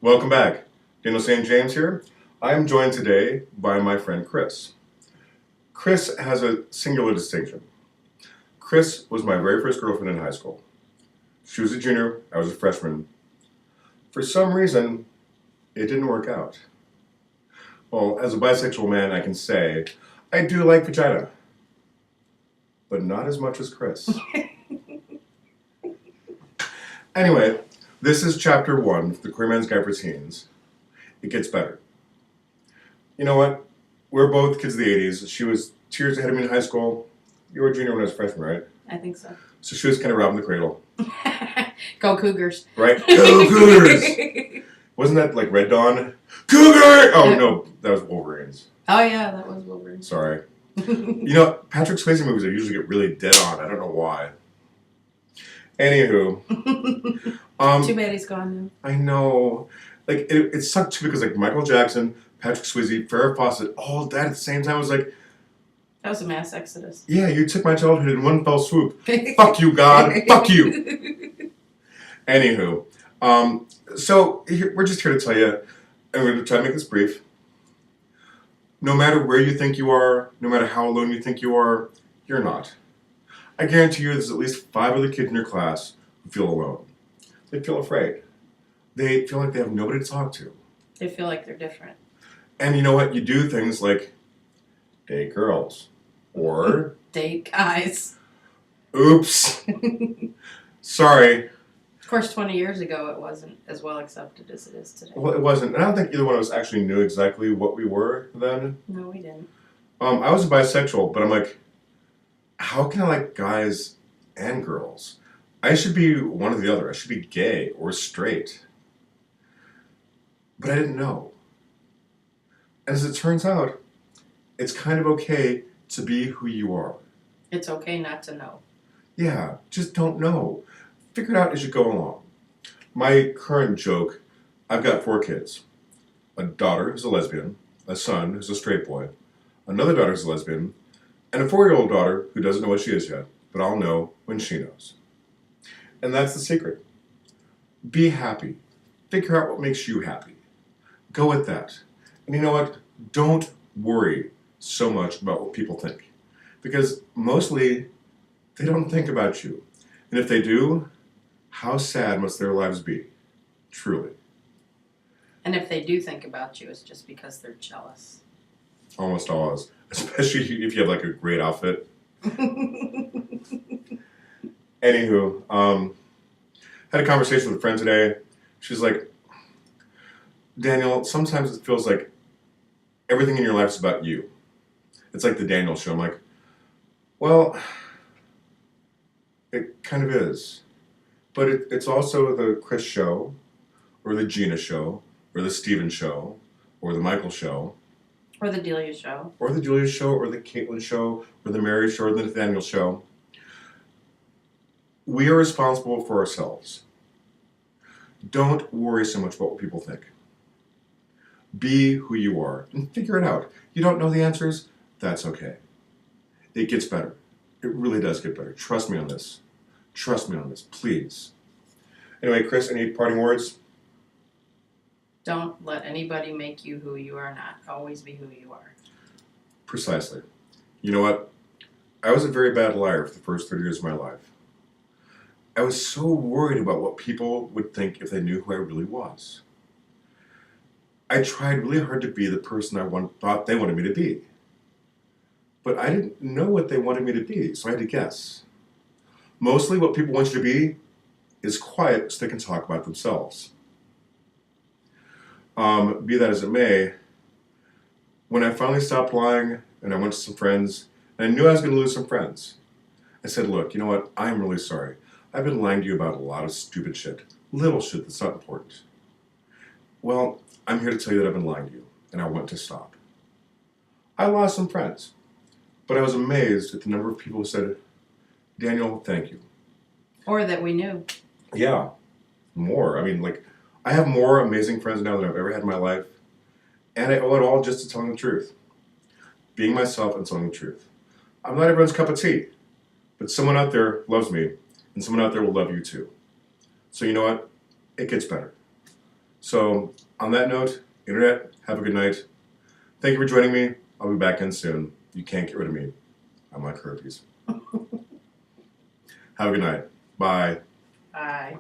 Welcome back. Daniel St. James here. I am joined today by my friend Chris. Chris has a singular distinction. Chris was my very first girlfriend in high school. She was a junior, I was a freshman. For some reason, it didn't work out. Well, as a bisexual man, I can say, I do like vagina. But not as much as Chris. Anyway, this is chapter 1 of the Queer Man's Guide for Teens. It gets better. You know what? We're both kids of the 80s. She was 2 years ahead of me in high school. You were a junior when I was a freshman, right? I think so. So she was kind of robbing the cradle. Go Cougars. Right? Go Cougars! Wasn't that like Red Dawn? Cougar! Oh, no. That was Wolverines. Oh, yeah, that was Wolverine. Sorry. You know, Patrick Swayze movies, I usually get really dead on. I don't know why. Anywho. Too bad he's gone I know. Like, it sucked too because, like, Michael Jackson, Patrick Swayze, Farrah Fawcett, all that at the same time was like... now. That was a mass exodus. Yeah, you took my childhood in one fell swoop. Fuck you, God. Fuck you. Anywho. So, we're just here to tell you, and we're going to try to make this brief. No matter where you think you are, no matter how alone you think you are, you're not. I guarantee you there's at least 5 other kids in your class who feel alone. They feel afraid. They feel like they have nobody to talk to. They feel like they're different. And you know what? You do things like date girls. Or... date guys. Oops. Sorry. Of course, 20 years ago, it wasn't as well accepted as it is today. Well, it wasn't. And I don't think either one of us actually knew exactly what we were then. No, we didn't. I was a bisexual, but I'm like, how can I like guys and girls? I should be one or the other. I should be gay or straight. But I didn't know. And as it turns out, it's kind of okay to be who you are. It's okay not to know. Yeah, just don't know. Figure it out as you go along. My current joke, I've got 4 kids. A daughter who's a lesbian, a son who's a straight boy, another daughter who's a lesbian, and a 4-year-old daughter who doesn't know what she is yet, but I'll know when she knows. And that's the secret. Be happy. Figure out what makes you happy. Go with that. And you know what? Don't worry so much about what people think. Because mostly, they don't think about you. And if they do, how sad must their lives be? Truly. And if they do think about you, it's just because they're jealous. Almost always. Especially if you have like a great outfit. Anywho, had a conversation with a friend today. She's like, Daniel, sometimes it feels like everything in your life is about you. It's like the Daniel show. I'm like, well, it kind of is. But it's also the Chris show, or the Gina show, or the Steven show, or the Michael show. Or the Delia show. Or the Julia show, or the Caitlin show, or the Mary show, or the Nathaniel show. We are responsible for ourselves. Don't worry so much about what people think. Be who you are and figure it out. You don't know the answers? That's okay. It gets better. It really does get better. Trust me on this. Trust me on this, please. Anyway, Chris, any parting words? Don't let anybody make you who you are not. Always be who you are. Precisely. You know what? I was a very bad liar for the first 30 years of my life. I was so worried about what people would think if they knew who I really was. I tried really hard to be the person I thought they wanted me to be. But I didn't know what they wanted me to be, so I had to guess. Mostly what people want you to be is quiet so they can talk about themselves. Be that as it may, when I finally stopped lying and I went to some friends, and I knew I was going to lose some friends, I said, look, you know what? I'm really sorry. I've been lying to you about a lot of stupid shit. Little shit that's not important. Well, I'm here to tell you that I've been lying to you, and I want to stop. I lost some friends, but I was amazed at the number of people who said, Daniel, thank you. Or that we knew. Yeah, more. I mean, like, I have more amazing friends now than I've ever had in my life, and I owe it all just to telling the truth. Being myself and telling the truth. I'm not everyone's cup of tea, but someone out there loves me, and someone out there will love you too. So you know what? It gets better. So, on that note, Internet, have a good night. Thank you for joining me. I'll be back in soon. You can't get rid of me. I'm like herpes. Have a good night. Bye. Bye.